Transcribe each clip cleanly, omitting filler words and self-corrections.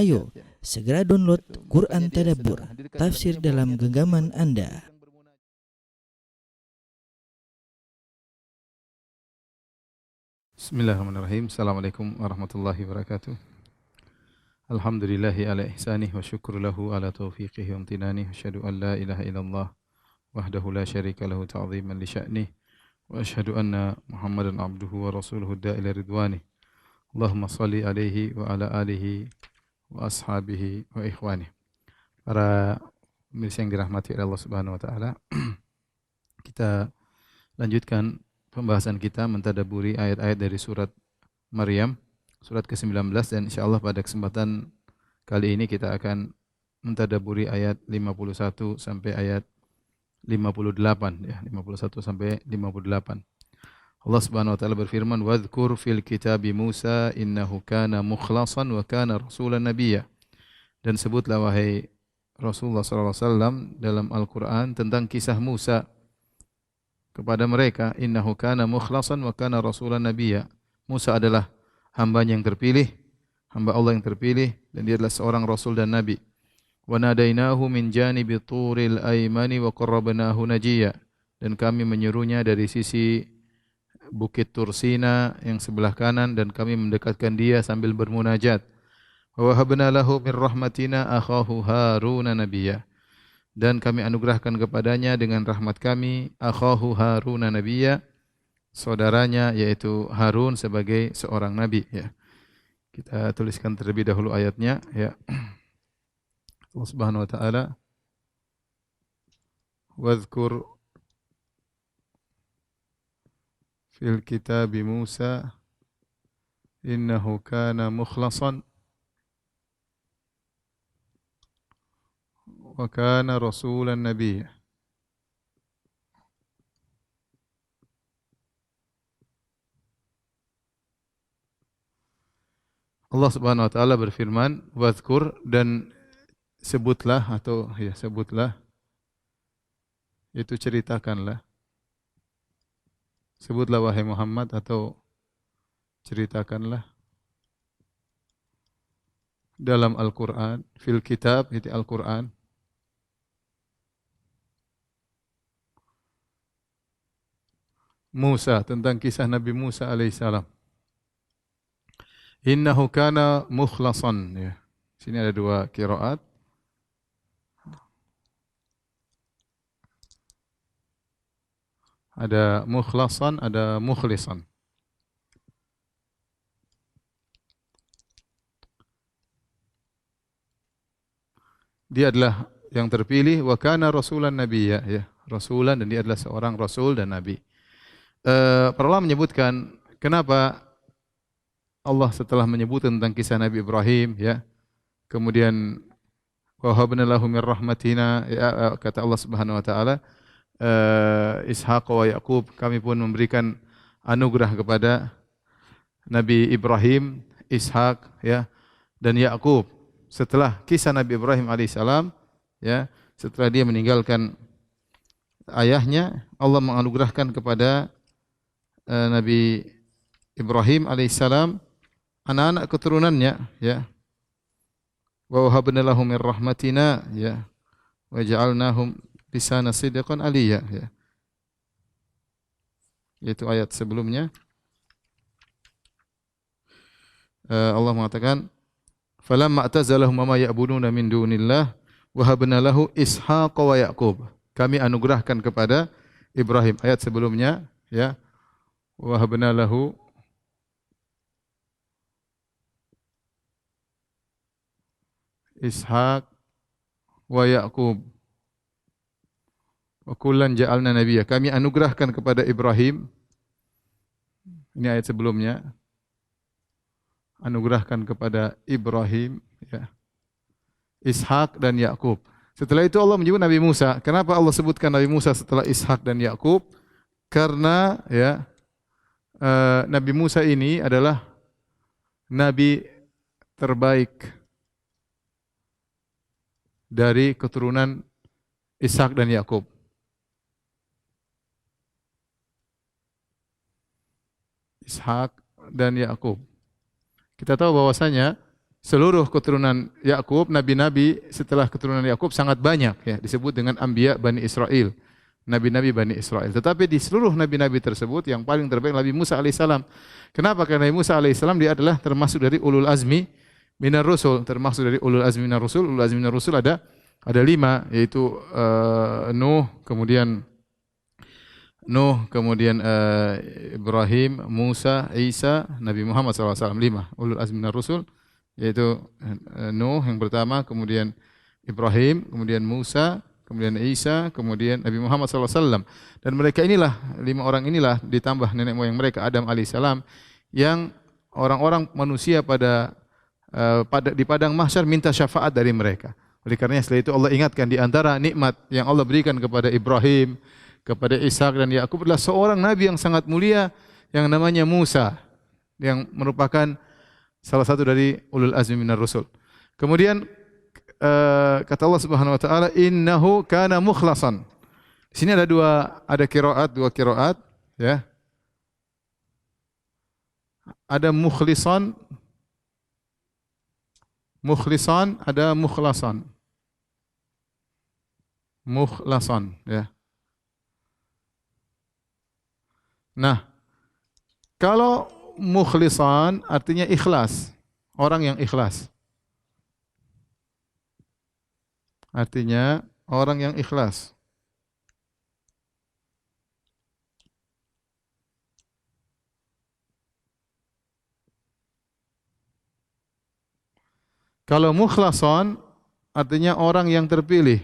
Ayo, segera download Quran Tadabbur, tafsir dalam genggaman Anda. Bismillahirrahmanirrahim. Assalamualaikum warahmatullahi wabarakatuh. Alhamdulillahi ala ihsanih wa syukru lahu ala taufiqihi wa amtinanih. Asyhadu an la ilaha illallah wahdahu la syarika lahu ta'ziman li sya'nih. Wa asyhadu anna Muhammadan abduhu wa rasuluhu da'ila ridwanih. Allahumma salli alaihi wa ala alihi wa ashabihi wa ikhwanih. Para pemirsa yang dirahmati oleh Allah Subhanahu wa taala, kita lanjutkan pembahasan kita mentadabburi ayat-ayat dari surat Maryam, surat ke-19, dan insyaallah pada kesempatan kali ini kita akan mentadabburi ayat 51 sampai ayat 58 ya, 51 sampai 58. Allah Subhanahu wa taala berfirman, "Wadhkur fil kitabi Musa innahu kana mukhlasan wa kana rasulan nabiyya." Dan sebutlah wahai Rasulullah sallallahu alaihi wasallam dalam Al-Qur'an tentang kisah Musa kepada mereka, innahu kana mukhlasan wa kana rasulan nabiyya. Musa adalah hambanya yang terpilih, hamba Allah yang terpilih, dan dia adalah seorang rasul dan nabi. Wa nadainahu min janibi turil aymani wa qarrabnahu najiyya. Dan kami menyerunya dari sisi Bukit Tursina yang sebelah kanan, dan kami mendekatkan dia sambil bermunajat. Wa wahabna lahu min rahmatina akhahu Harun nabiyya. Dan kami anugerahkan kepadanya dengan rahmat kami akhahu Harun nabiyya, saudaranya yaitu Harun sebagai seorang nabi ya. Kita tuliskan terlebih dahulu ayatnya ya. Allah Subhanahu wa taala, wadhkur fil kitabi Musa innahu kana mukhlasan wa kana rasulan nabiyya. Allah Subhanahu wa taala berfirman, wadhkur, dan sebutlah atau ya sebutlah, itu ceritakanlah. Sebutlah wahai Muhammad atau ceritakanlah dalam Al-Qur'an, fil kitab itu Al-Qur'an, Musa, tentang kisah Nabi Musa alaihissalam. Innahu kana mukhlasan ya. Sini ada dua qiraat. Ada mukhlasan, ada mukhlisan. Dia adalah yang terpilih, wa kana rasulan nabiyya ya, rasulan, dan dia adalah seorang rasul dan nabi. Para ulama menyebutkan kenapa Allah setelah menyebut tentang kisah Nabi Ibrahim ya, kemudian wa habna lahu min rahmatina ya, kata Allah Subhanahu wa taala, Ishaq wa Yaqub, kami pun memberikan anugerah kepada Nabi Ibrahim, Ishaq ya, dan Yaqub. Setelah kisah Nabi Ibrahim alaihissalam ya, setelah dia meninggalkan ayahnya, Allah menganugerahkan kepada Nabi Ibrahim alaihissalam anak-anak keturunannya ya. Wa wahabna lahum min rahmatina ya, wa ja'alnahum lisana sidqan aliyya ya. Yaitu ayat sebelumnya. Allah mengatakan, falamma atazalahum ma ya'buduna min dunillah wa habna lahu Ishaq wa Yaqub. Kami anugerahkan kepada Ibrahim, ayat sebelumnya ya. Wa habna lahu Ishaq wa Yaqub wa kullan ja'alna nabiyya. Kami anugerahkan kepada Ibrahim, ini ayat sebelumnya, anugerahkan kepada Ibrahim ya, Ishaq dan Yaqub. Setelah itu Allah menyebut Nabi Musa. Kenapa Allah sebutkan Nabi Musa setelah Ishaq dan Yaqub? Karena ya, Nabi Musa ini adalah nabi terbaik dari keturunan Ishaq dan Yaqub. Ishaq dan Yaqub. Kita tahu bahwasanya seluruh keturunan Yakub, nabi-nabi setelah keturunan Yakub sangat banyak ya, disebut dengan anbiya Bani Israel. Nabi-nabi Bani Israel. Tetapi di seluruh nabi-nabi tersebut yang paling terbaik Nabi Musa alaihissalam. Kenapa? Karena Nabi Musa alaihissalam dia adalah termasuk dari ulul azmi minar rusul, termasuk dari ulul azmi minar rusul. Ulul azmi minar rusul ada 5, yaitu Nuh, kemudian Ibrahim, Musa, Isa, Nabi Muhammad SAW. 5 ulul azmi minar rusul, yaitu Nuh yang pertama, kemudian Ibrahim, kemudian Musa, kemudian Isa, kemudian Nabi Muhammad SAW. Dan mereka inilah, 5 orang inilah ditambah nenek moyang mereka Adam alaihissalam, yang orang-orang manusia di padang mahsyar minta syafaat dari mereka. Oleh karenanya setelah itu Allah ingatkan di antara nikmat yang Allah berikan kepada Ibrahim, kepada Ishak dan Yakub adalah seorang nabi yang sangat mulia yang namanya Musa, yang merupakan salah satu dari ulul azmi minar rusul. Kemudian kata Allah Subhanahu wa taala, innahu kana mukhlasan. Di sini ada dua qiraat ya. Ada mukhlisan, ada mukhlasan. Mukhlasan ya. Nah, kalau mukhlisan artinya ikhlas, orang yang ikhlas. Artinya orang yang ikhlas. Kalau mukhlasan artinya orang yang terpilih.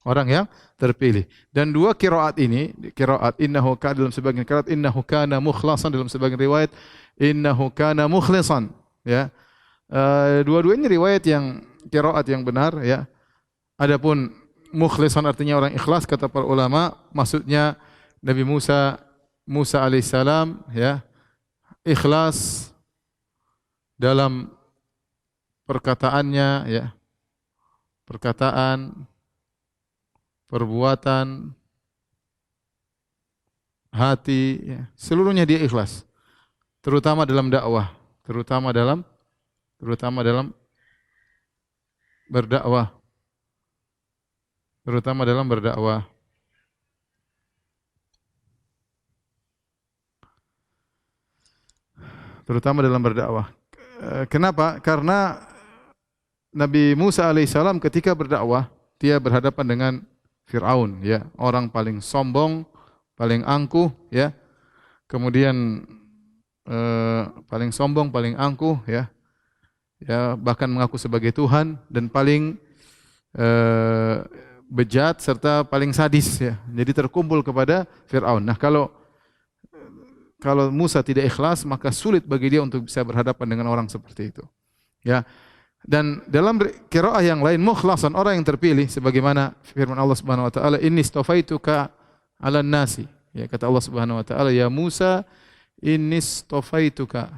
Orang yang terpilih. Dan dua qiraat ini, qiraat innahu kana dalam sebagian qiraat innahu kana mukhlasan, dalam sebagian riwayat innahu kana mukhlisan ya. Dua-duanya riwayat yang qiraat yang benar ya. Adapun mukhlisan artinya orang ikhlas, kata para ulama maksudnya Nabi Musa alaihissalam ya, ikhlas dalam perkataannya ya. Perkataan, perbuatan, hati ya. Seluruhnya dia ikhlas. Terutama dalam dakwah, terutama dalam berdakwah. Terutama dalam berdakwah. Terutama dalam berdakwah. Kenapa? Karena Nabi Musa alaihissalam ketika berdakwah, dia berhadapan dengan Fir'aun ya, orang paling sombong, paling angkuh ya. Kemudian paling sombong, paling angkuh ya. Ya, bahkan mengaku sebagai Tuhan dan paling bejat serta paling sadis ya. Jadi terkumpul kepada Fir'aun. Nah, kalau Musa tidak ikhlas, maka sulit bagi dia untuk bisa berhadapan dengan orang seperti itu. Ya. Dan dalam qiraah yang lain mukhlasan, orang yang terpilih, sebagaimana firman Allah Subhanahu wa taala, inni istafaituka 'alan nasi. Ya, kata Allah Subhanahu wa taala, ya Musa, inni istafaituka.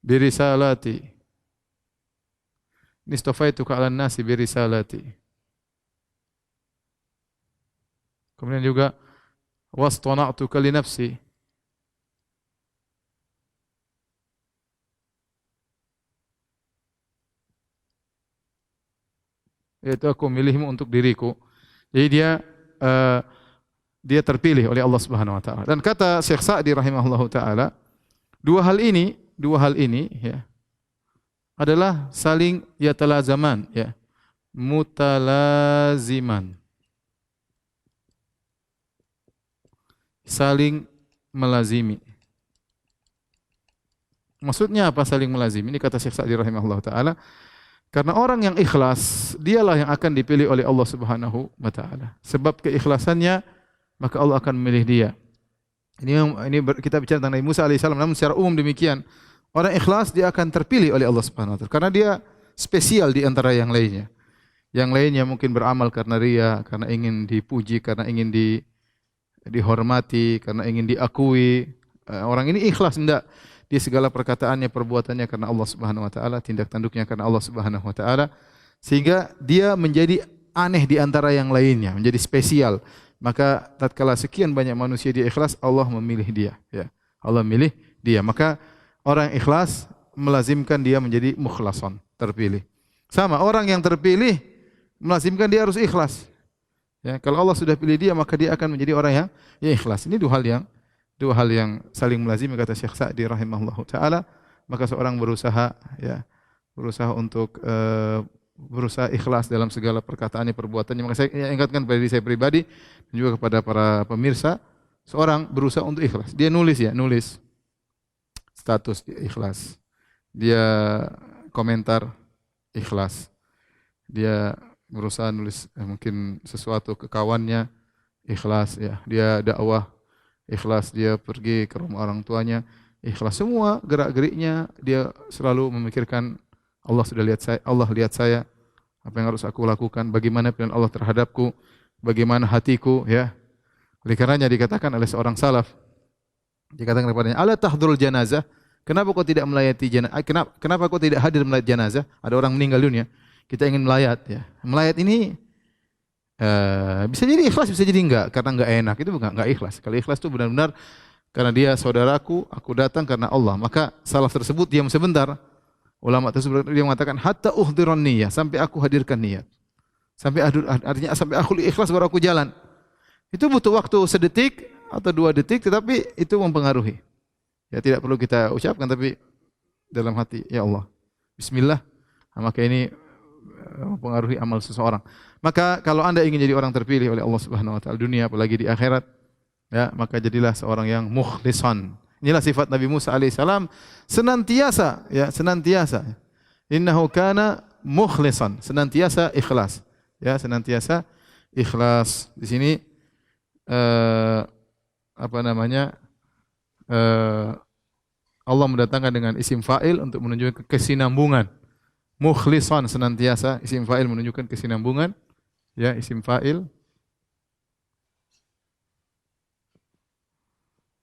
Birisalati. Inni istafaituka 'alan nasi birisalati. Kemudian juga wastana'tuka li nafsi. Yaitu aku milihmu untuk diriku. Jadi dia terpilih oleh Allah Subhanahu wa taala. Dan kata Syekh Sa'di rahimahullahu taala, dua hal ini ya adalah saling yatalazaman ya. Mutalaziman. Saling melazimi. Maksudnya apa saling melazimi? Ini kata Syekh Sa'di rahimahullah ta'ala. Karena orang yang ikhlas, dialah yang akan dipilih oleh Allah Subhanahu wa ta'ala. Sebab keikhlasannya, maka Allah akan memilih dia. Ini kita bicara tentang Nabi Musa alaihissalam, namun secara umum demikian. Orang ikhlas dia akan terpilih oleh Allah Subhanahu wa ta'ala. Karena dia spesial di antara yang lainnya. Yang lainnya mungkin beramal karena ria, karena ingin dipuji, karena ingin dihormati, karena ingin diakui. Orang ini ikhlas enggak? Dia segala perkataannya, perbuatannya karena Allah Subhanahu wa taala, tindak tanduknya karena Allah Subhanahu wa taala, sehingga dia menjadi aneh di antara yang lainnya, menjadi spesial. Maka tatkala sekian banyak manusia dia ikhlas, Allah memilih dia, ya. Allah memilih dia. Maka orang yang ikhlas melazimkan dia menjadi mukhlason, terpilih. Sama orang yang terpilih melazimkan dia harus ikhlas. Ya, kalau Allah sudah pilih dia maka dia akan menjadi orang yang ya ikhlas. Ini dua hal yang saling melazimi kata Syekh Sa'di rahimahullahu taala. Maka seorang berusaha ya, berusaha untuk berusaha ikhlas dalam segala perkataannya, perbuatannya. Maka saya ingatkan pada diri saya pribadi dan juga kepada para pemirsa, seorang berusaha untuk ikhlas. Dia nulis ya, nulis status dia ikhlas. Dia komentar ikhlas. Dia berusaha nulis mungkin sesuatu ke kawannya ikhlas ya. Dia dakwah ikhlas, dia pergi ke rumah orang tuanya ikhlas. Semua gerak-geriknya dia selalu memikirkan Allah sudah lihat saya, Allah lihat saya, apa yang harus aku lakukan, bagaimana pilihan Allah terhadapku, bagaimana hatiku ya. Oleh karenanya dikatakan oleh seorang salaf, dikatakan kepadanya, "Ala tahdurul janazah?" Kenapa kau tidak melayati jenazah? Kenapa kau tidak hadir melayat jenazah? Ada orang meninggal dunia, kita ingin melayat ya. Melayat ini bisa jadi ikhlas, bisa jadi enggak, karena enggak enak, itu bukan enggak ikhlas. Kalau ikhlas itu benar-benar karena dia saudaraku, aku datang karena Allah. Maka salaf tersebut diam sebentar. Ulama tersebut dia mengatakan hatta uhdhiran niyyah, sampai aku hadirkan niat. Artinya sampai aku ikhlas baru aku jalan. Itu butuh waktu sedetik atau 2 detik, tetapi itu mempengaruhi. Ya tidak perlu kita ucapkan, tapi dalam hati, ya Allah, Bismillah. Nah, maka ini mempengaruhi amal seseorang. Maka kalau Anda ingin jadi orang terpilih oleh Allah Subhanahu wa taala dunia apalagi di akhirat, ya, maka jadilah seorang yang mukhlisan. Inilah sifat Nabi Musa alaihissalam, senantiasa ya, senantiasa. Innahu kana mukhlisan, senantiasa ikhlas. Ya, senantiasa ikhlas. Di sini apa namanya? Allah mendatangkan dengan isim fa'il untuk menunjukkan kesinambungan. Mukhlisan, senantiasa, isim fa'il menunjukkan kesinambungan. Ya, isim fa'il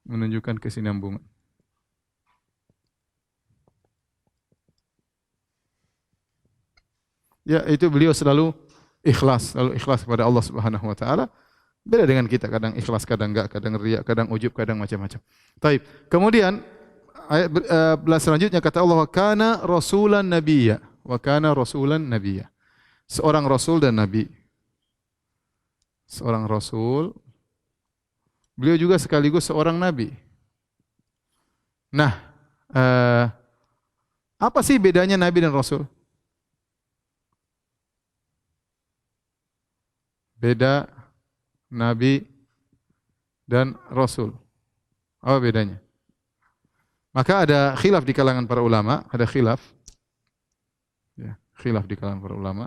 menunjukkan kesinambungan. Ya, itu beliau selalu ikhlas kepada Allah Subhanahu wa taala. Beda dengan kita, kadang ikhlas, kadang enggak, kadang riya, kadang ujub, kadang macam-macam. Taib. Kemudian ayat selanjutnya kata Allah, wa kana rasulan nabiyya, wa kana rasulan nabiyya. Seorang rasul dan nabi. Seorang rasul, beliau juga sekaligus seorang nabi. Nah, apa sih bedanya nabi dan rasul? Beda nabi dan rasul. Apa bedanya? Maka ada khilaf di kalangan para ulama, ada khilaf. Ya, khilaf di kalangan para ulama.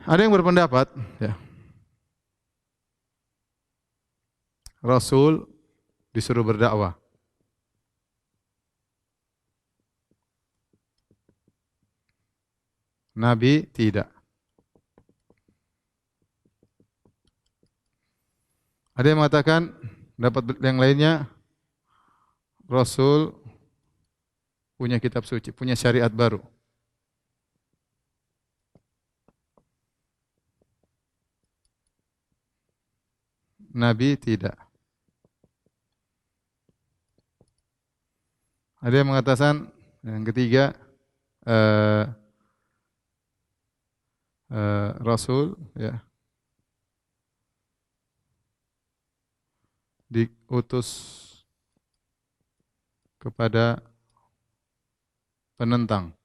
Ada yang berpendapat, ya, Rasul disuruh berdakwah. Nabi tidak. Ada yang mengatakan, dapat yang lainnya, Rasul punya kitab suci, punya syariat baru. Nabi tidak. Ada yang mengatakan, yang ketiga, Rasul ya diutus kepada penentang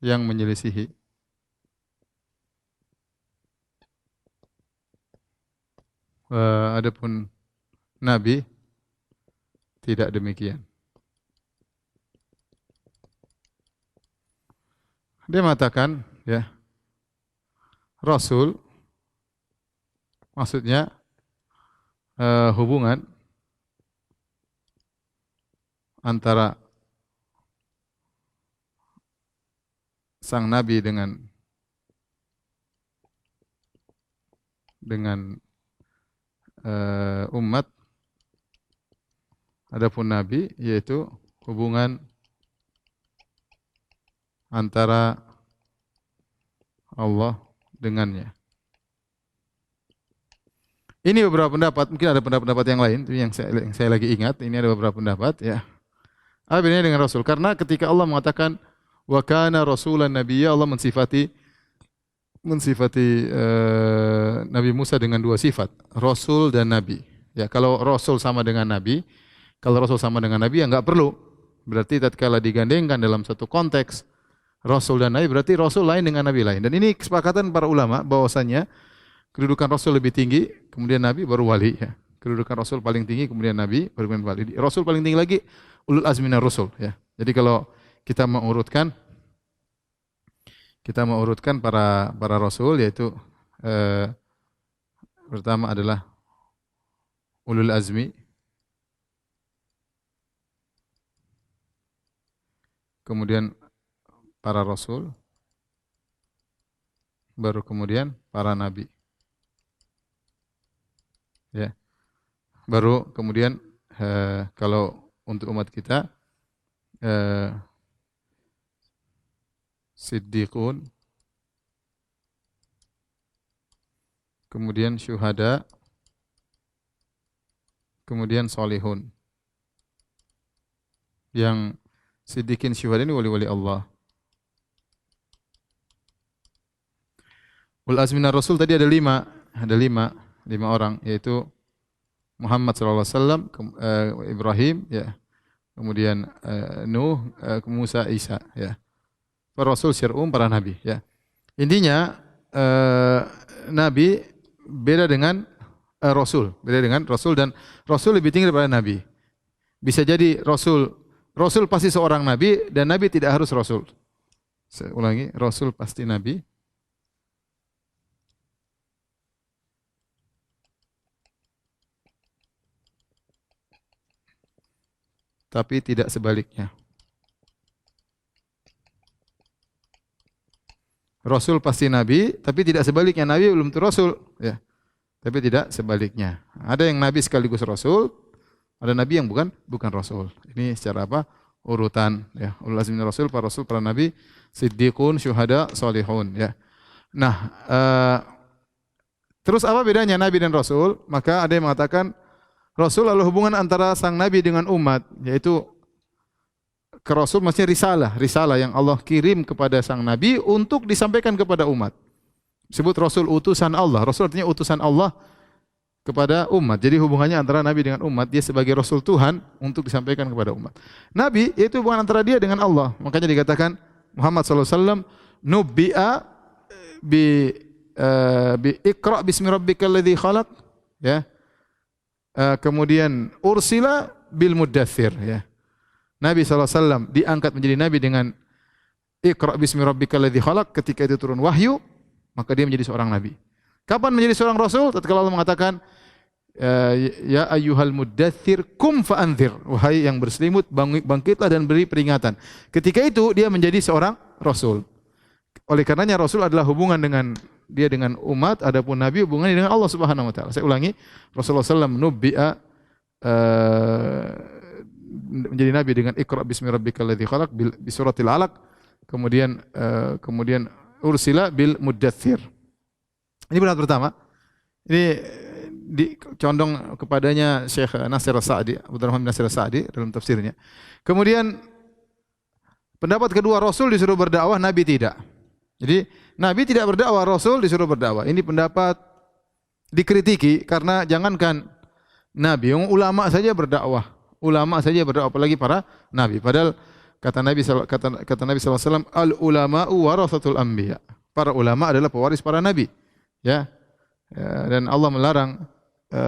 yang menyelisihi. Adapun Nabi tidak demikian. Dia mengatakan, ya, Rasul maksudnya hubungan antara sang Nabi dengan umat. Adapun Nabi yaitu hubungan antara Allah dengannya. Ini beberapa pendapat, mungkin ada pendapat-pendapat yang lain, itu yang saya lagi ingat. Ini ada beberapa pendapat, ya. Apa bedanya dengan Rasul? Karena ketika Allah mengatakan wa kana rasulan nabiyya, Allah mensifati Nabi Musa dengan dua sifat, Rasul dan Nabi. Ya, kalau Rasul sama dengan Nabi, kalau Rasul sama dengan Nabi ya enggak perlu. Berarti tatkala digandengkan dalam satu konteks Rasul dan Nabi, berarti Rasul lain dengan Nabi lain. Dan ini kesepakatan para ulama bahwasanya kedudukan Rasul lebih tinggi, kemudian Nabi baru wali. Ya. Kedudukan Rasul paling tinggi, kemudian Nabi, baru kemudian wali. Rasul paling tinggi lagi, ulul azmi minar rusul. Ya. Jadi kalau kita mau urutkan para Rasul, yaitu pertama adalah ulul azmi, kemudian para Rasul, baru kemudian para Nabi. Ya. Baru kemudian kalau untuk umat kita siddiqun, kemudian syuhada, kemudian solihun. Yang siddiqin syuhada ini wali-wali Allah. Ul azminar Rasul tadi ada lima orang, yaitu Muhammad SAW, Ibrahim, ya, kemudian Nuh, Musa, Isa, ya. Para Rasul syar'um, para Nabi, ya. Intinya Nabi beda dengan Rasul, dan Rasul lebih tinggi daripada Nabi. Bisa jadi Rasul pasti seorang Nabi dan Nabi tidak harus Rasul. Saya ulangi, Rasul pasti Nabi. Tapi tidak sebaliknya. Rasul pasti Nabi, tapi tidak sebaliknya. Nabi belum tentu Rasul, ya. Tapi tidak sebaliknya. Ada yang Nabi sekaligus Rasul, ada Nabi yang bukan Rasul. Ini secara apa? Urutan, ya. Ulul azmi minar Rasul, para Nabi, siddiqun, syuhada, salihun, ya. Nah, terus apa bedanya Nabi dan Rasul? Maka ada yang mengatakan Rasul adalah hubungan antara sang Nabi dengan umat, yaitu ke Rasul maksudnya risalah yang Allah kirim kepada sang Nabi untuk disampaikan kepada umat. Disebut Rasul utusan Allah. Rasul artinya utusan Allah kepada umat. Jadi hubungannya antara Nabi dengan umat, dia sebagai Rasul Tuhan untuk disampaikan kepada umat. Nabi yaitu hubungan antara dia dengan Allah. Makanya dikatakan Muhammad SAW nubbi'a bi iqra bismi rabbikal ladzi khalaq, ya. Kemudian ursila bil muddathir, ya. Nabi SAW diangkat menjadi Nabi dengan Iqra bismi rabbikal ladzi khalaq, ketika itu turun wahyu, maka dia menjadi seorang Nabi. Kapan menjadi seorang Rasul? Tatkala Allah mengatakan ya ayyuhal muddathir kum fa'anzir, wahai yang berselimut bangkitlah dan beri peringatan. Ketika itu dia menjadi seorang Rasul. Oleh karenanya Rasul adalah hubungan dengan umat, adapun Nabi hubungannya dengan Allah Subhanahu wa taala. Saya ulangi, Rasulullah SAW nubbi'a menjadi Nabi dengan Iqra bismi rabbikal ladzi khalaq bi suratil alaq, kemudian ursila bil muddathir. Ini pendapat pertama. Ini dicondong kepadanya Syekh Nasir As-Sa'di, Abdurrahman bin Nasir As-Sa'di dalam tafsirnya. Kemudian pendapat kedua, Rasul disuruh berdakwah, Nabi tidak. Jadi Nabi tidak berdakwah, Rasul disuruh berdakwah. Ini pendapat dikritiki karena jangankan Nabi, ulama saja berdakwah. Apalagi para Nabi. Padahal kata Nabi SAW, al ulama'u warathatul anbiya. Para ulama adalah pewaris para nabi. Ya. Dan Allah melarang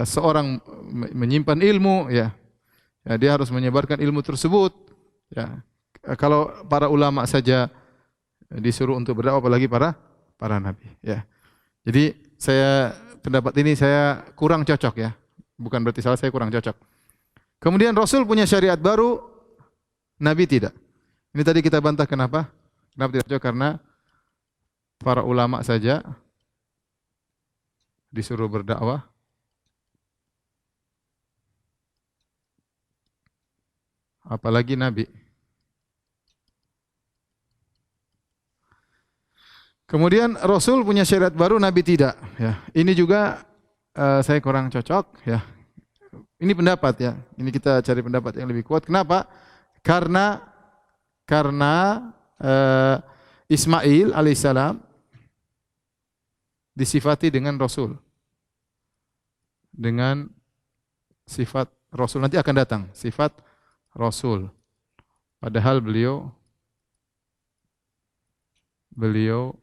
seorang menyimpan ilmu, ya. Ya, dia harus menyebarkan ilmu tersebut. Ya. Kalau para ulama saja disuruh untuk berdakwah, apalagi para nabi, ya. Jadi pendapat ini saya kurang cocok, ya. Bukan berarti salah, saya kurang cocok. Kemudian Rasul punya syariat baru, Nabi tidak. Ini tadi kita bantah kenapa? Kenapa tidak cocok? Karena para ulama saja disuruh berdakwah, apalagi Nabi. Kemudian Rasul punya syariat baru, Nabi tidak. Ya, ini juga saya kurang cocok. Ya, ini pendapat ya. Ini kita cari pendapat yang lebih kuat. Kenapa? Karena eh, Ismail alaihissalam disifati dengan Rasul, dengan sifat Rasul. Nanti akan datang sifat Rasul. Padahal beliau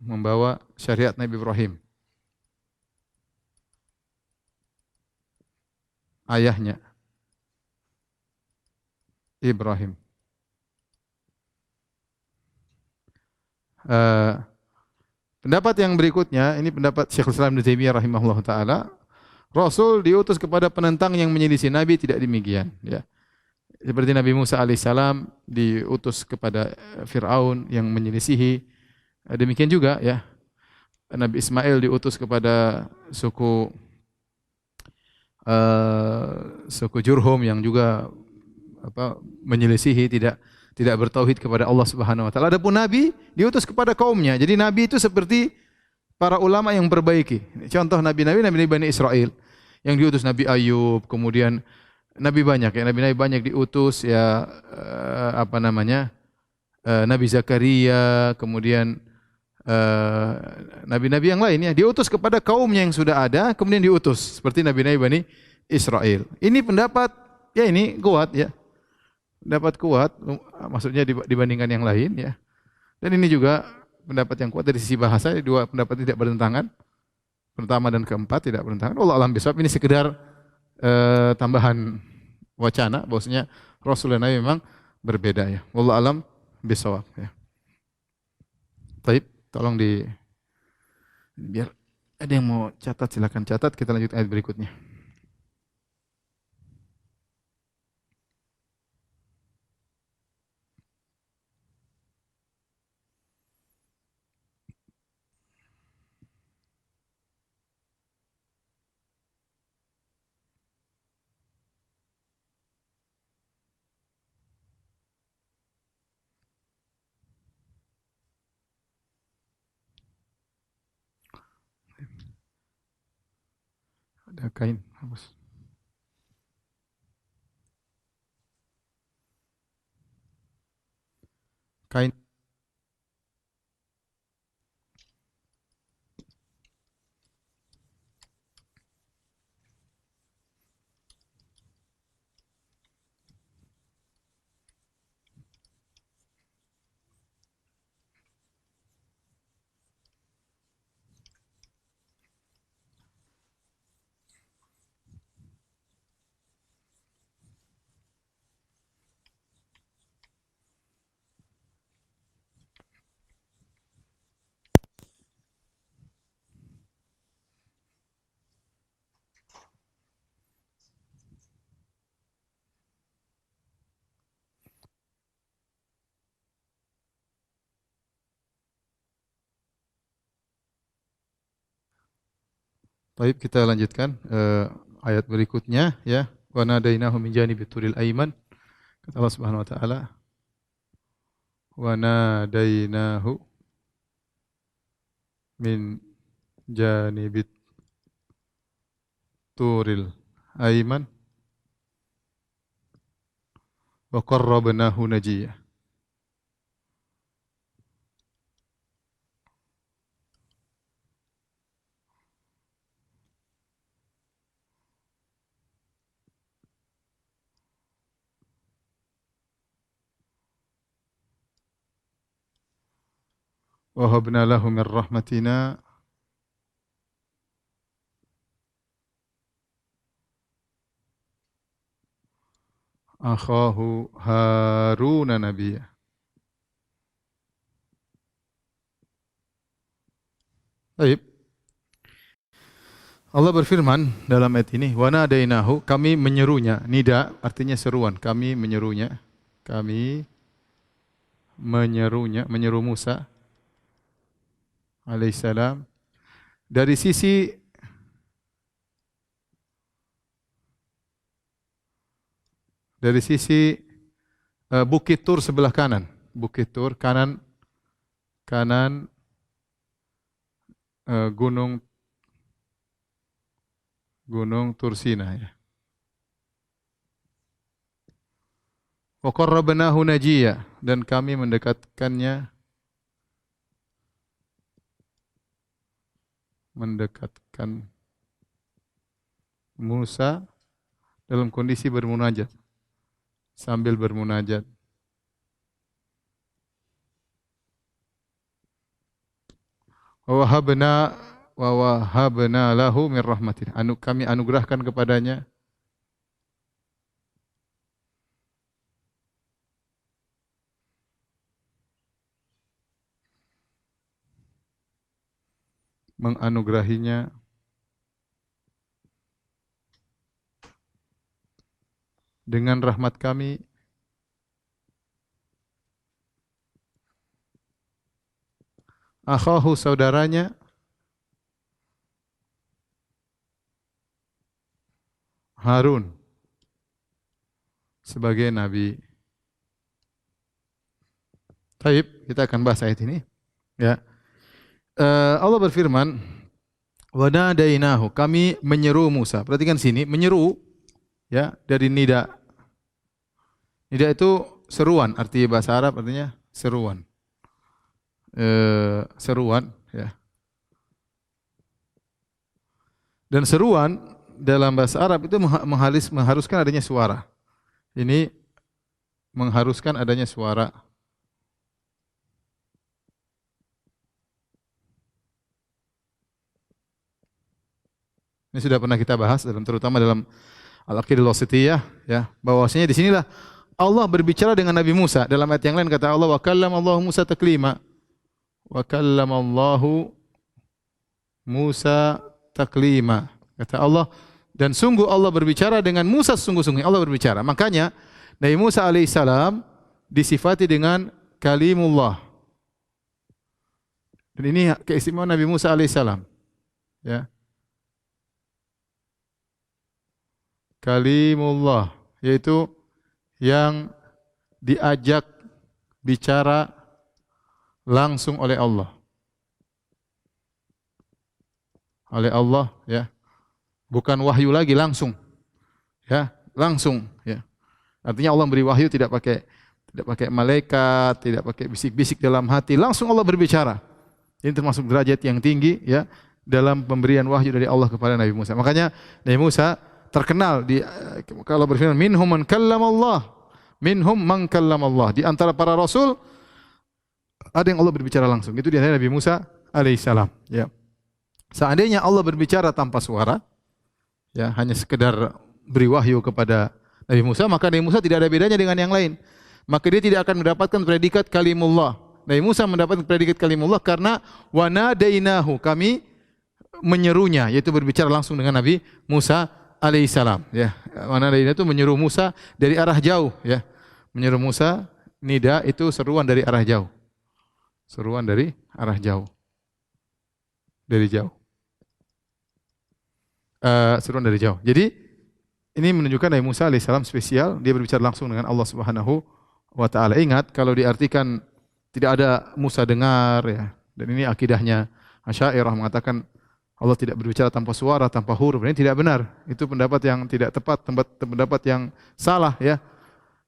membawa syariat Nabi Ibrahim. Ayahnya Ibrahim. Pendapat yang berikutnya, ini pendapat Syekhul Islam Ibnu Taimiyah rahimahullah taala. Rasul diutus kepada penentang yang menyelisih, Nabi tidak demikian. Ya. Seperti Nabi Musa alaihissalam diutus kepada Fir'aun yang menyelisihi. Demikian juga ya. Nabi Ismail diutus kepada suku Jurhum yang juga menyelisihi, tidak bertauhid kepada Allah Subhanahu wa taala. Adapun nabi diutus kepada kaumnya. Jadi nabi itu seperti para ulama yang perbaiki. Contoh nabi-nabi Bani Israel yang diutus, Nabi Ayub, kemudian nabi banyak ya, nabi-nabi banyak diutus ya, Nabi Zakaria, kemudian nabi-nabi yang lain ya, diutus kepada kaumnya yang sudah ada, kemudian diutus seperti nabi-nabi Bani Israel. Ini pendapat ya, ini kuat ya. Pendapat kuat, maksudnya dibandingkan yang lain ya. Dan ini juga pendapat yang kuat dari sisi bahasa, dua pendapat tidak bertentangan. Pertama dan keempat tidak bertentangan. Wallahu a'lam bishawab. Ini sekedar tambahan wacana bahwasanya Rasul dan Nabi memang berbeda ya. Wallahu a'lam bishawab ya. Baik, tolong biar ada yang mau catat silakan catat, kita lanjut ayat berikutnya. Ada kain hapus. Kain. Baik, kita lanjutkan ayat berikutnya ya. Wa nadainahu min janibit turil aiman. Kata Allah Subhanahu wa taala, wa nadainahu min janibit turil aiman wa qarrabnahu najiyah. Wa habna lahu min rahmatina akhahu Haruna nabiyya. Baik. Allah berfirman dalam ayat ini, wa nadainahu, kami menyerunya. Nida artinya seruan, kami menyerunya. Kami menyeru Musa alaihissalam dari sisi Bukit Tur sebelah kanan. Bukit Tur kanan gunung Tursina ya. Wa qarrabnahu najiya, dan kami mendekatkan Musa dalam kondisi bermunajat, sambil bermunajat. Wa wahabna lahu min rahmatina. Kami anugerahkan kepadanya menganugerahinya dengan rahmat kami akhahu, saudaranya, Harun sebagai nabi. Taib, kita akan bahas ayat ini. Ya. Allah berfirman, wa nadainahu, kami menyeru Musa. Perhatikan sini, menyeru ya, dari nida. Nida itu seruan, arti bahasa Arab artinya seruan. Seruan ya. Dan seruan dalam bahasa Arab itu mengharuskan adanya suara. Ini mengharuskan adanya suara. Ini sudah pernah kita bahas terutama dalam Al-Aqidah Al-Wasithiyah ya, bahwasanya di sinilah Allah berbicara dengan Nabi Musa. Dalam ayat yang lain kata Allah, wa kallamallahu Musa taklima. Wa kallamallahu Musa taklima. Kata Allah, dan sungguh Allah berbicara dengan Musa, sungguh-sungguh Allah berbicara. Makanya Nabi Musa alaihissalam disifati dengan kalimullah. Dan ini keistimewaan Nabi Musa alaihissalam. Ya. Kalimullah, yaitu yang diajak bicara langsung oleh Allah. Oleh Allah ya. Bukan wahyu lagi, langsung. Ya, langsung ya. Artinya Allah beri wahyu tidak pakai malaikat, tidak pakai bisik-bisik dalam hati, langsung Allah berbicara. Ini termasuk derajat yang tinggi ya dalam pemberian wahyu dari Allah kepada Nabi Musa. Makanya Nabi Musa terkenal kalau berfirman minhum man kallamallah, minhum man kallamallah. Di antara para rasul ada yang Allah berbicara langsung. Itu di antara Nabi Musa alaihissalam. Ya. Seandainya Allah berbicara tanpa suara, ya hanya sekedar beri wahyu kepada Nabi Musa, maka Nabi Musa tidak ada bedanya dengan yang lain. Maka dia tidak akan mendapatkan predikat kalimullah. Nabi Musa mendapatkan predikat kalimullah karena wa nadainahu, kami menyerunya, yaitu berbicara langsung dengan Nabi Musa alaihissalam. Ya, mana nida itu menyuruh Musa dari arah jauh. Ya, menyuruh Musa, nida itu seruan dari arah jauh. Seruan dari arah jauh. Dari jauh. Seruan dari jauh. Jadi ini menunjukkan Nabi Musa alaihissalam spesial. Dia berbicara langsung dengan Allah Subhanahu wa taala. Ingat kalau diartikan tidak ada Musa dengar ya. Dan ini akidahnya Asy'ariyah mengatakan Allah tidak berbicara tanpa suara, tanpa huruf. Ini tidak benar. Itu pendapat yang tidak tepat, pendapat yang salah ya.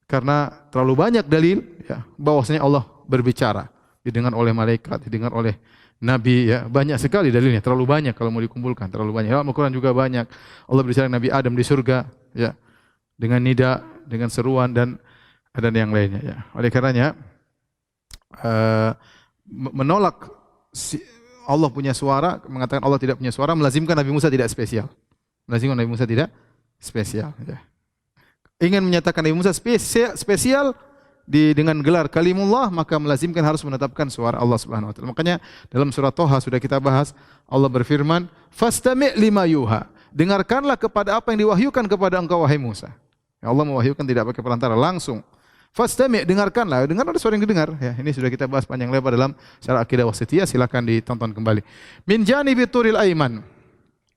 Karena terlalu banyak dalil ya bahwasanya Allah berbicara, didengar oleh malaikat, didengar oleh nabi ya. Banyak sekali dalilnya, terlalu banyak kalau mau dikumpulkan, terlalu banyak. Dalam Al-Qur'an juga banyak. Allah berbicara dengan Nabi Adam di surga ya. Dengan nida, dengan seruan dan yang lainnya ya. Oleh karenanya menolak Allah punya suara, mengatakan Allah tidak punya suara, melazimkan Nabi Musa tidak spesial. Melazimkan Nabi Musa tidak spesial. Ya. Ingin menyatakan Nabi Musa spesial dengan gelar kalimullah, maka melazimkan harus menetapkan suara Allah Subhanahu wa taala. Makanya dalam surah Toha sudah kita bahas, Allah berfirman, "Fastami' lima yuha." Dengarkanlah kepada apa yang diwahyukan kepada engkau wahai Musa. Ya, Allah mewahyukan tidak pakai perantara, langsung. Fastami', dengarkanlah. Dengar ada suara yang didengar. Ya, ini sudah kita bahas panjang lebar dalam Syarah Aqidah Wasithiyah. Silakan ditonton kembali. Min janibi turil aiman.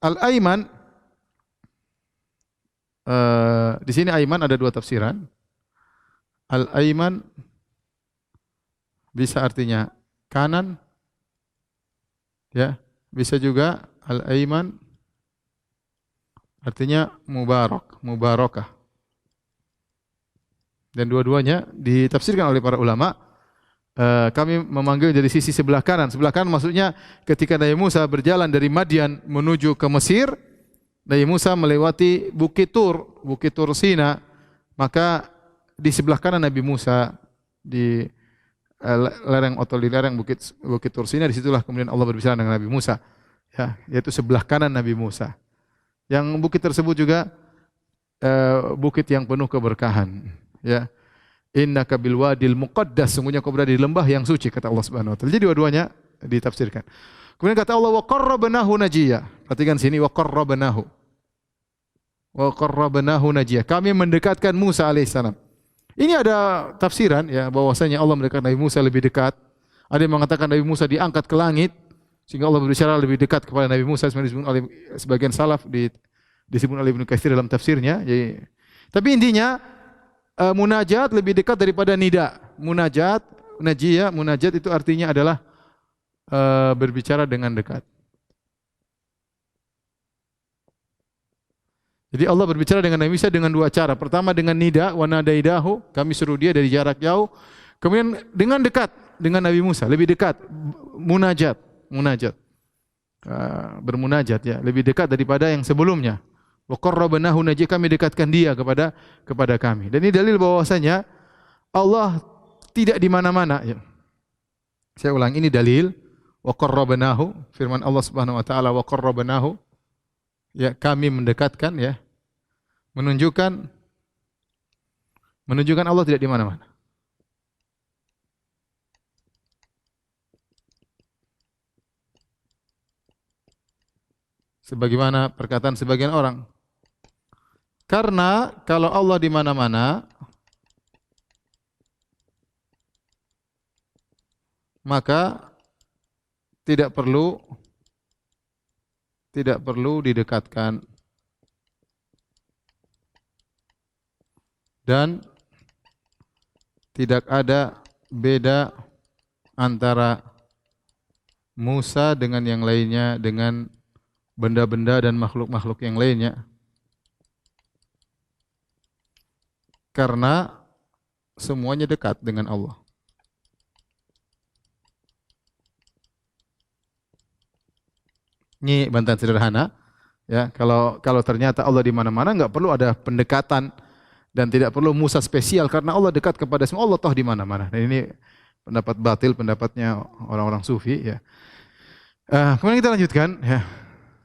Al-aiman, di sini aiman ada dua tafsiran. Al-aiman bisa artinya kanan, ya, bisa juga al-aiman artinya mubarak, mubarakah. Dan dua-duanya ditafsirkan oleh para ulama. Kami memanggil dari sisi sebelah kanan. Sebelah kanan maksudnya ketika Nabi Musa berjalan dari Madian menuju ke Mesir, Nabi Musa melewati Bukit Tur Sina, maka di sebelah kanan Nabi Musa di lereng atau di lereng Bukit Tur Sina, disitulah kemudian Allah berbicara dengan Nabi Musa, ya, yaitu sebelah kanan Nabi Musa. Yang bukit tersebut juga bukit yang penuh keberkahan, ya. Innaka bil wadil muqaddas, sungguhnya kau berada di lembah yang suci, kata Allah Subhanahu wa taala. Jadi dua-duanya ditafsirkan. Kemudian kata Allah wa qarrabnahu najiyya. Perhatikan sini wa qarrabnahu. Wa qarrabnahu najiyya. Kami mendekatkan Musa alaihissalam. Ini ada tafsiran ya bahwasanya Allah mendekatkan Nabi Musa lebih dekat. Ada yang mengatakan Nabi Musa diangkat ke langit sehingga Allah berbicara lebih dekat kepada Nabi Musa, disebut oleh sebagian salaf, disebut oleh Ibnu Katsir dalam tafsirnya. Jadi, tapi intinya munajat lebih dekat daripada nida. Munajat, najiyah, munajat itu artinya adalah berbicara dengan dekat. Jadi Allah berbicara dengan Nabi Musa dengan dua cara. Pertama dengan nida, wa nadaidahu, kami suruh dia dari jarak jauh. Kemudian dengan dekat dengan Nabi Musa, lebih dekat, munajat, bermunajat ya, lebih dekat daripada yang sebelumnya. Wa qarrabnahu najiyya, kami dekatkan dia kepada kami. Dan ini dalil bahwasanya Allah tidak di mana-mana ya. Saya ulang, ini dalil wa qarrabnahu, firman Allah Subhanahu wa taala wa qarrabnahu, ya, kami mendekatkan ya, menunjukkan Allah tidak di mana-mana. Sebagaimana perkataan sebagian orang, karena kalau Allah di mana-mana, maka tidak perlu didekatkan dan tidak ada beda antara Musa dengan yang lainnya, dengan benda-benda dan makhluk-makhluk yang lainnya. Karena semuanya dekat dengan Allah. Ini bantahan sederhana, ya. Kalau ternyata Allah di mana-mana, enggak perlu ada pendekatan dan tidak perlu Musa spesial karena Allah dekat kepada semua, Allah toh di mana-mana. Dan ini pendapat batil, pendapatnya orang-orang sufi, ya. Kemudian kita lanjutkan, ya.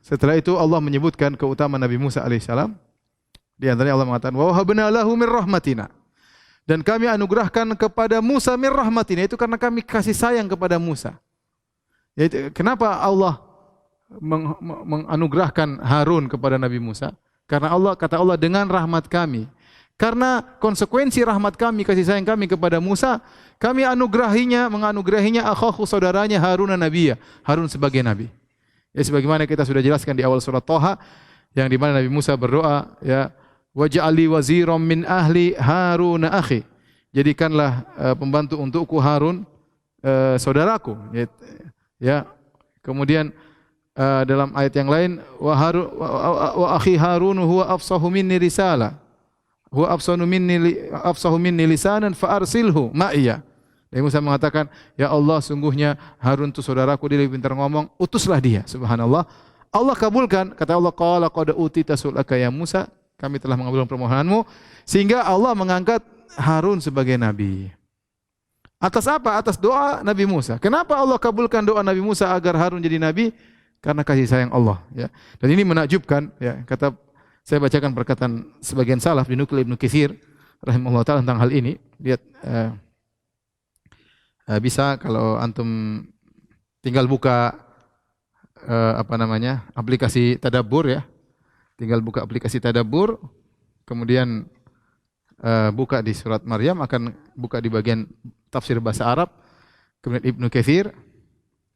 Setelah itu Allah menyebutkan keutamaan Nabi Musa alaihissalam. Di antaranya Allah mengatakan, wa wahabna lahu min rahmatina. Dan kami anugerahkan kepada Musa min rahmatina, itu karena kami kasih sayang kepada Musa. Yaitu, kenapa Allah menganugerahkan Harun kepada Nabi Musa? Karena Allah, kata Allah, dengan rahmat kami. Karena konsekuensi rahmat kami, kasih sayang kami kepada Musa, kami menganugerahinya akhahu, saudaranya Harun nabiyya, Harun sebagai nabi. Ya, sebagaimana kita sudah jelaskan di awal surat Thaha, yang di mana Nabi Musa berdoa, ya, waj'alli waziran min ahli Harun akhi. Jadikanlah pembantu untukku Harun, saudaraku. Ya. Kemudian dalam ayat yang lain, wa akhi Harun huwa afsahu minni risala. Huwa afsahu minni lisanan fa arsilhu ma'iya. Nabi Musa mengatakan, ya Allah, sungguhnya Harun itu saudaraku, dia lebih pintar ngomong, utuslah dia. Subhanallah. Allah kabulkan, kata Allah, qala qad utita su'laka ya Musa, kami telah mengabulkan permohonanmu, sehingga Allah mengangkat Harun sebagai nabi. Atas apa? Atas doa Nabi Musa. Kenapa Allah kabulkan doa Nabi Musa agar Harun jadi nabi? Karena kasih sayang Allah, ya. Dan ini menakjubkan, ya. Saya bacakan perkataan sebagian salaf dinukil Ibnu Katsir rahimahullah taala tentang hal ini. Lihat, bisa kalau antum tinggal buka aplikasi Tadabbur, ya. Tinggal buka aplikasi Tadabbur, kemudian buka di surat Maryam, akan buka di bagian tafsir bahasa Arab, kemudian Ibnu Katsir,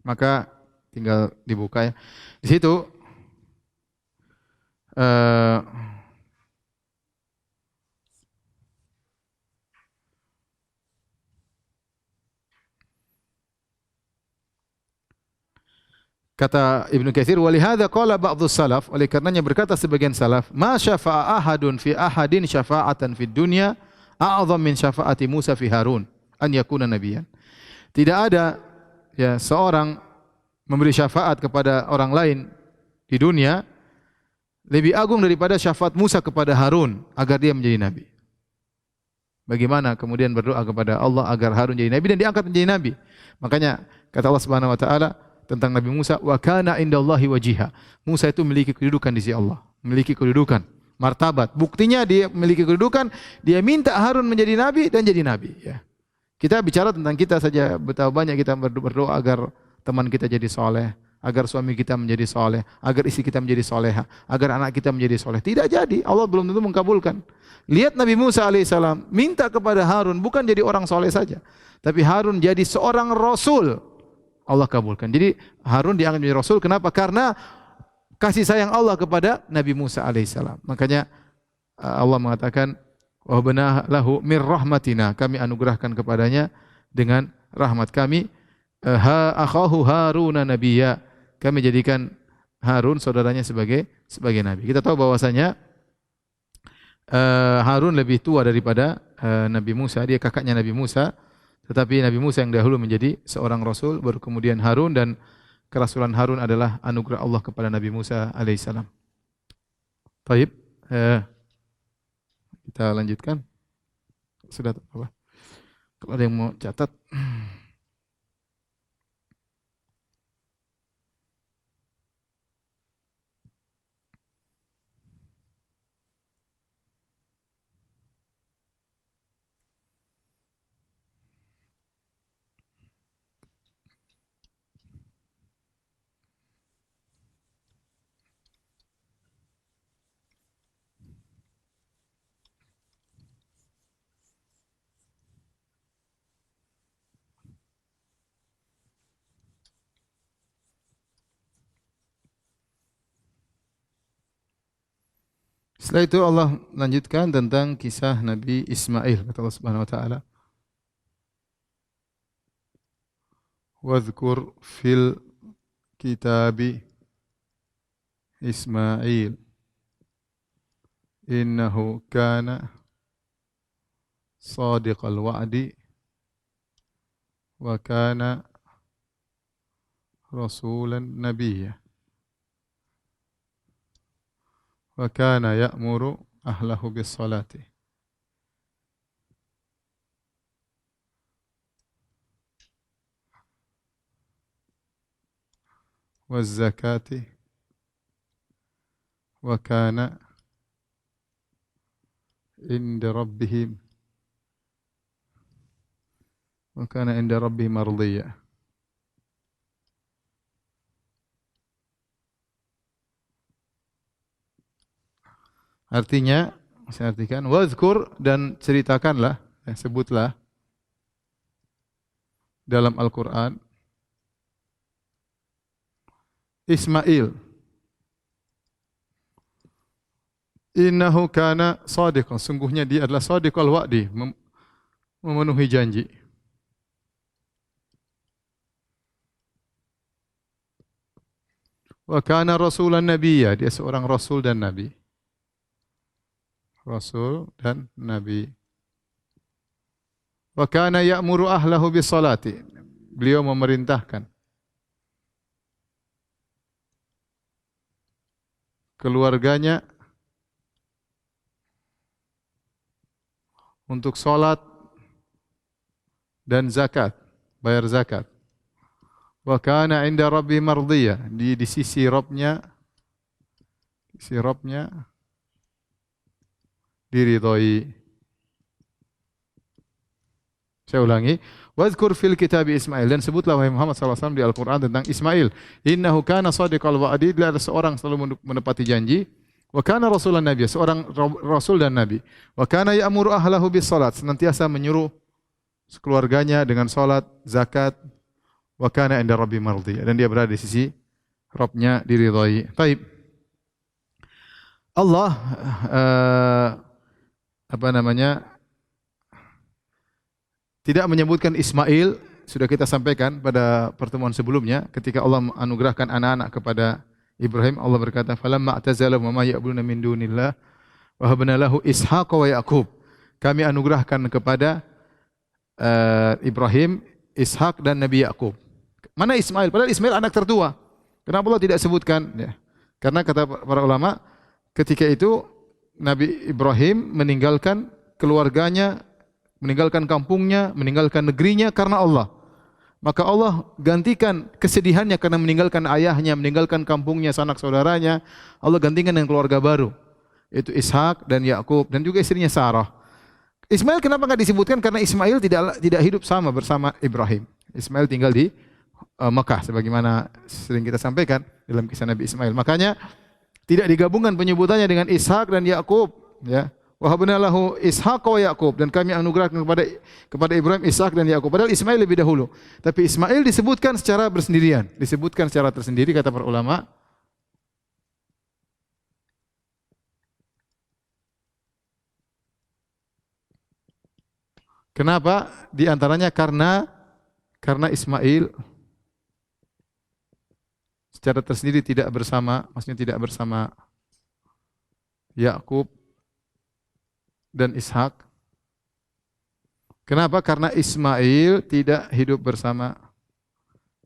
maka tinggal dibuka, ya. Di situ Kata Ibnu Katsir, "Walihadza qala ba'dhus salaf", oleh karenanya berkata sebagian salaf, "Ma syafa'a ahadun fi ahadin syafa'atan fid dunya a'zam min syafa'ati Musa fi Harun an yakuna nabiyyan." Tidak ada ya seorang memberi syafaat kepada orang lain di dunia lebih agung daripada syafaat Musa kepada Harun agar dia menjadi nabi. Bagaimana kemudian berdoa kepada Allah agar Harun jadi nabi dan diangkat menjadi nabi. Makanya kata Allah Subhanahu wa taala tentang Nabi Musa, "Wa kana indallahi wajiha." Musa itu memiliki kedudukan di sisi Allah, memiliki kedudukan, martabat. Buktinya dia memiliki kedudukan, dia minta Harun menjadi nabi dan jadi nabi, ya. Kita bicara tentang kita saja, betapa banyak kita berdoa agar teman kita jadi soleh, agar suami kita menjadi soleh, agar istri kita menjadi soleha, agar anak kita menjadi soleh. Tidak jadi, Allah belum tentu mengabulkan. Lihat Nabi Musa alaihissalam minta kepada Harun bukan jadi orang soleh saja, tapi Harun jadi seorang rasul. Allah kabulkan. Jadi Harun diangkat menjadi rasul. Kenapa? Karena kasih sayang Allah kepada Nabi Musa alaihissalam. Makanya Allah mengatakan, "Wa habna lahu mir rahmatina." Kami anugerahkan kepadanya dengan rahmat kami. Akhahu Haruna nabiyya. Kami jadikan Harun saudaranya sebagai nabi. Kita tahu bahwasanya Harun lebih tua daripada Nabi Musa. Dia kakaknya Nabi Musa. Tetapi Nabi Musa yang dahulu menjadi seorang rasul, baru kemudian Harun, dan kerasulan Harun adalah anugerah Allah kepada Nabi Musa alaihissalam. Baik, kita lanjutkan. Sudah apa? Kalau ada yang mau catat. Setelah itu Allah lanjutkan tentang kisah Nabi Ismail. Kata Allah Subhanahu wa taala, "Wadhkur fil kitabi Ismail innahu kana shadiqal wa'di wa kana rasulan nabiyya wa kana ya'muru ahlahu bis salati waz zakati wa kana inda rabbihim mardiyya." Artinya, saya artikan, wazkur, dan ceritakanlah, sebutlah dalam Al-Quran Ismail. Innahu kana shadiqan, sungguhnya dia adalah shadiqal wa'di, memenuhi janji. Wa kana rasulan nabiyya, dia seorang rasul dan nabi. Rasul dan nabi. Wa kana ya'muru ahlahu bis salati, beliau memerintahkan keluarganya untuk salat dan zakat, bayar zakat. Wa kana 'inda rabbi mardiyya, di sisi Rabbnya, diridhai. Saya ulangi, wazkur fil kitab Ismail, dan sebutlah wahai Muhammad sallallahu alaihi wasallam di Al-Qur'an tentang Ismail. Innahu kana shadiqal wa'di, dia adalah seorang selalu menepati janji. Wa kana rasulan nabiy, seorang rasul dan nabi. Wa kana ya'muru ahlahu bis salat, senantiasa menyuruh keluarganya dengan salat, zakat. Wa kana 'inda rabbi mardiyya, dan dia berada di sisi Rabbnya diridhai. Baik. Allah tidak menyebutkan Ismail sudah kita sampaikan pada pertemuan sebelumnya, ketika Allah anugerahkan anak-anak kepada Ibrahim, Allah berkata, "Falamma a'tazalahum wa ma ya'buduna min dunillah, wa habna lahu Ishaqa wa Yaqub." Kami anugerahkan kepada Ibrahim, Ishak dan Nabi Yakub. Mana Ismail? Padahal Ismail anak tertua. Kenapa Allah tidak sebutkan? Ya. Karena kata para ulama, ketika itu Nabi Ibrahim meninggalkan keluarganya, meninggalkan kampungnya, meninggalkan negerinya karena Allah. Maka Allah gantikan kesedihannya karena meninggalkan ayahnya, meninggalkan kampungnya, sanak saudaranya. Allah gantikan dengan keluarga baru. Itu Ishak dan Yakub dan juga istrinya Sarah. Ismail kenapa enggak disebutkan? Karena Ismail tidak hidup sama bersama Ibrahim. Ismail tinggal di Mekah sebagaimana sering kita sampaikan dalam kisah Nabi Ismail. Makanya tidak digabungkan penyebutannya dengan Ishak dan Yakub, ya. Wa habna lahu Ishaqa wa Yaqub, dan kami anugerahkan kepada Ibrahim Ishak dan Yakub. Padahal Ismail lebih dahulu. Tapi Ismail disebutkan secara bersendirian, disebutkan secara tersendiri kata para ulama. Kenapa? Di antaranya karena Ismail secara tersendiri tidak bersama, maksudnya tidak bersama Yakub dan Ishak. Kenapa? Karena Ismail tidak hidup bersama,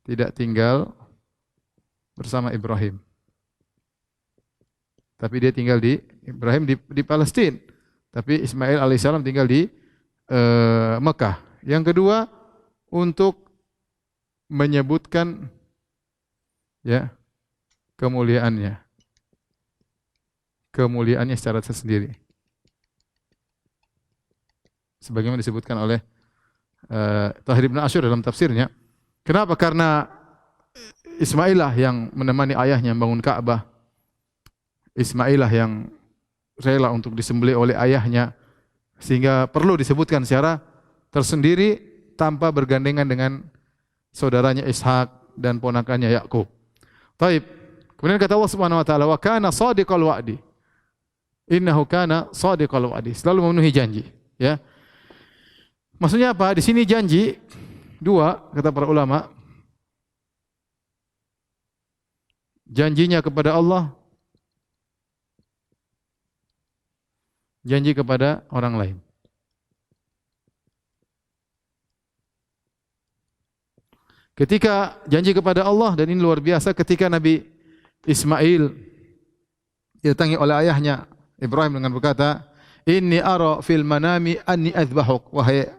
tidak tinggal bersama Ibrahim. Tapi dia tinggal di Palestina. Tapi Ismail alaihissalam tinggal di Mekah. Yang kedua, untuk menyebutkan ya kemuliaannya secara tersendiri. Sebagaimana disebutkan oleh Tahir Ibn Ashur dalam tafsirnya. Kenapa? Karena Ismailah yang menemani ayahnya membangun Ka'bah. Ismailah yang rela untuk disembelih oleh ayahnya, sehingga perlu disebutkan secara tersendiri tanpa bergandengan dengan saudaranya Ishak dan ponakannya Yakub. Baik. Kemudian kata Allah Subhanahu wa taala, "Wa kana shadiqal wa'di." Innahu kana shadiqal wa'di. Selalu memenuhi janji, ya. Maksudnya apa? Di sini janji dua kata para ulama. Janjinya kepada Allah, janji kepada orang lain. Ketika janji kepada Allah, dan ini luar biasa, ketika Nabi Ismail didatangi oleh ayahnya Ibrahim dengan berkata, "Inni ara fil manami anni adzbahuk." Wahai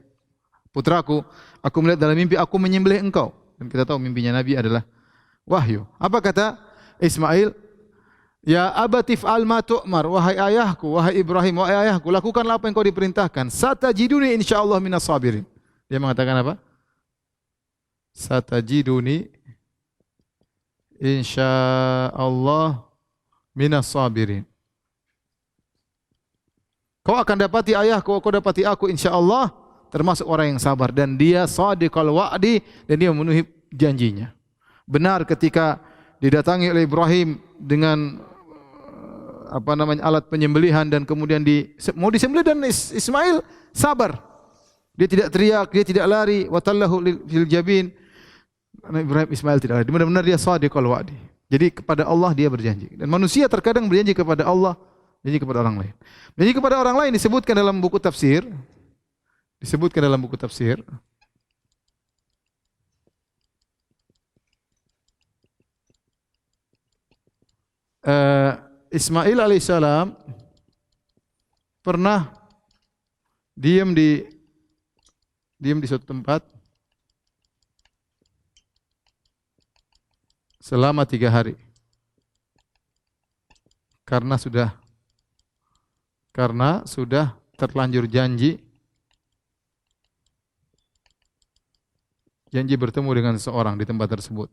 putraku, aku melihat dalam mimpi aku menyembelih engkau. Dan kita tahu mimpinya Nabi adalah wahyu. Apa kata Ismail? "Ya abatif al ma tu'mar." Wahai ayahku, wahai Ibrahim, wahai ayahku, lakukanlah apa yang kau diperintahkan. Satajiduni insyaallah minas sabirin. Dia mengatakan apa? Satajiduni insyaallah minas sabirin. Kau akan dapati ayahku, kau dapati aku insyaallah termasuk orang yang sabar, dan dia shadiqal wa'di, dan dia memenuhi janjinya. Benar ketika didatangi oleh Ibrahim dengan alat penyembelihan, dan kemudian mau disembelih, dan Ismail sabar. Dia tidak teriak, dia tidak lari, wa tallahu lil jabin. Ibrahim Ismail tidak lari. Benar-benar dia shadiqal wa'di. Jadi kepada Allah dia berjanji. Dan manusia terkadang berjanji kepada Allah, janji kepada orang lain. Janji kepada orang lain disebutkan dalam buku tafsir. Ismail alaihissalam pernah diam di suatu tempat selama 3 hari karena sudah terlanjur janji bertemu dengan seseorang di tempat tersebut.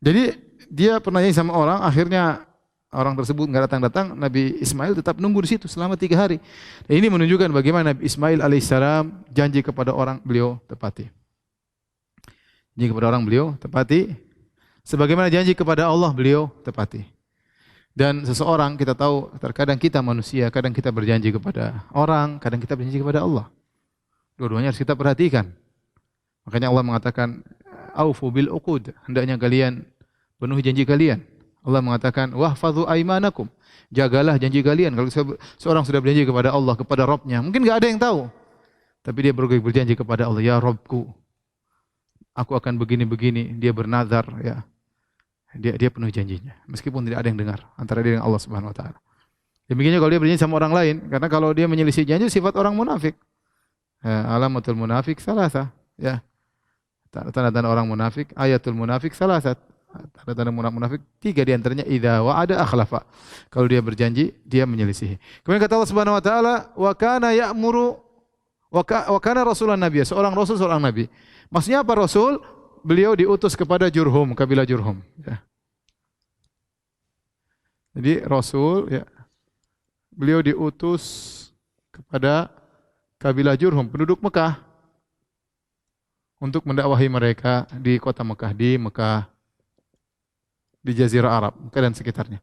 Jadi dia pernah janji sama orang, akhirnya orang tersebut nggak datang-datang. Nabi Ismail tetap nunggu di situ selama 3 hari. Dan ini menunjukkan bagaimana Nabi Ismail alaihissalam janji kepada orang beliau tepati. Janji kepada orang beliau tepati, sebagaimana janji kepada Allah beliau tepati. Dan seseorang kita tahu terkadang kita manusia, kadang kita berjanji kepada orang, kadang kita berjanji kepada Allah. Dua-duanya harus kita perhatikan. Makanya Allah mengatakan, "Aufu bil uqud." Hendaknya kalian penuhi janji kalian. Allah mengatakan, "Wahfadzu aimanakum." Jagalah janji kalian. Kalau seorang sudah berjanji kepada Allah, kepada Rabb-nya, mungkin enggak ada yang tahu. Tapi dia berjanji kepada Allah, "Ya Rabbku, aku akan begini-begini." Dia bernazar, ya. Dia penuhi janjinya, meskipun tidak ada yang dengar antara dia dengan Allah Subhanahu wa taala. Demikian juga kalau dia berjanji sama orang lain, karena kalau dia menyelisih janji sifat orang munafik. Alamatul munafik salasa, ya. Tanda-tanda orang munafik, ayatul munafik salasat. Tanda-tanda munafik tiga di antaranya idza wa'ada akhlafa. Kalau dia berjanji, dia menyelisihi. Kemudian kata Allah Subhanahu wa taala, wa kana ya'muru wa kana rasulan nabiy, seorang rasul, seorang nabi. Maksudnya apa rasul? Beliau diutus kepada Jurhum, kabilah Jurhum. Ya. Jadi Rasul, ya, beliau diutus kepada kabilah Jurhum, penduduk Mekah, untuk mendakwahi mereka di kota Mekah, di Mekah, di Jazirah Arab, Mekah dan sekitarnya.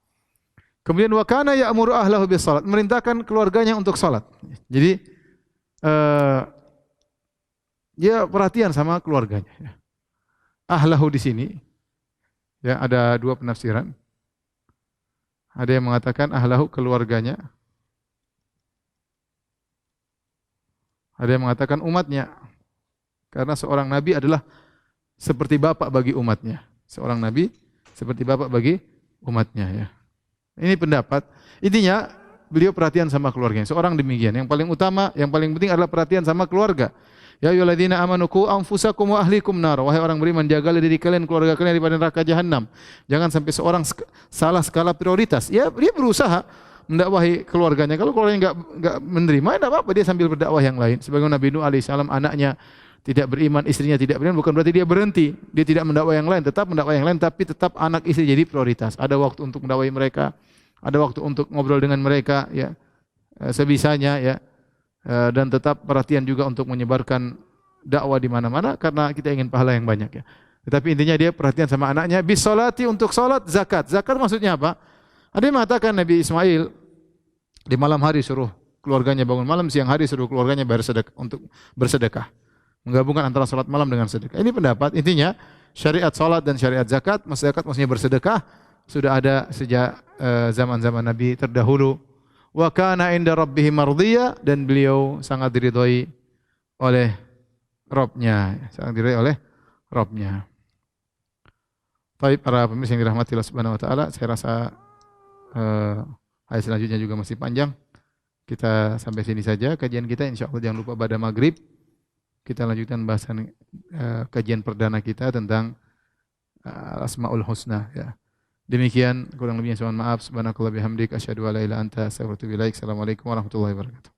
Kemudian wa kana ya'muru ahlahu bis salat, merintahkan keluarganya untuk salat. Jadi dia perhatian sama keluarganya. Ya. Ahlahu di sini, ya, ada dua penafsiran. Ada yang mengatakan ahlahu keluarganya. Ada yang mengatakan umatnya. Karena seorang nabi adalah seperti bapak bagi umatnya. Seorang nabi seperti bapak bagi umatnya, ya. Ini pendapat. Intinya beliau perhatian sama keluarganya. Seorang demikian. Yang paling utama, yang paling penting adalah perhatian sama keluarga. Ya ayyuhalladzina amanu qu anfusakum wa ahlikum nar. Wahai orang beriman, jagalah diri kalian, keluarga kalian daripada neraka jahanam. Jangan sampai seorang salah skala prioritas. Ya, dia berusaha mendakwahi keluarganya. Kalau keluarganya enggak menerima, enggak apa-apa, dia sambil berdakwah yang lain. Sebagaimana Nabi Nuh alaihissalam, anaknya tidak beriman, istrinya tidak beriman, bukan berarti dia berhenti. Dia tidak mendakwah yang lain, tetap mendakwah yang lain, tapi tetap anak istri jadi prioritas. Ada waktu untuk mendakwahi mereka, ada waktu untuk ngobrol dengan mereka, ya, sebisanya, ya. Dan tetap perhatian juga untuk menyebarkan dakwah di mana-mana karena kita ingin pahala yang banyak, ya. Tetapi intinya dia perhatian sama anaknya, bis salati, untuk salat, zakat. Zakat maksudnya apa? Ada yang mengatakan Nabi Ismail di malam hari suruh keluarganya bangun malam, siang hari suruh keluarganya bersedekah, untuk bersedekah. Menggabungkan antara salat malam dengan sedekah. Ini pendapat. Intinya syariat salat dan syariat zakat, zakat maksudnya bersedekah, sudah ada sejak zaman-zaman Nabi terdahulu. Wa kana inda rabbih mardiyya, dan beliau sangat diridhoi oleh Rabb-nya, sangat diridhoi oleh Rabb-nya. Baik, para pemirsa yang dirahmati Allah Subhanahu wa taala, saya rasa ayat selanjutnya juga masih panjang. Kita sampai sini saja kajian kita, insyaallah jangan lupa pada maghrib kita lanjutkan bahasan kajian perdana kita tentang Asmaul Husna, ya. Demikian, kurang lebihnya mohon maaf. Subhanakallah bihamdik, asyhadu an la ilaha illa anta, astaghfiruka wa atubu ilaik. Assalamualaikum warahmatullahi wabarakatuh.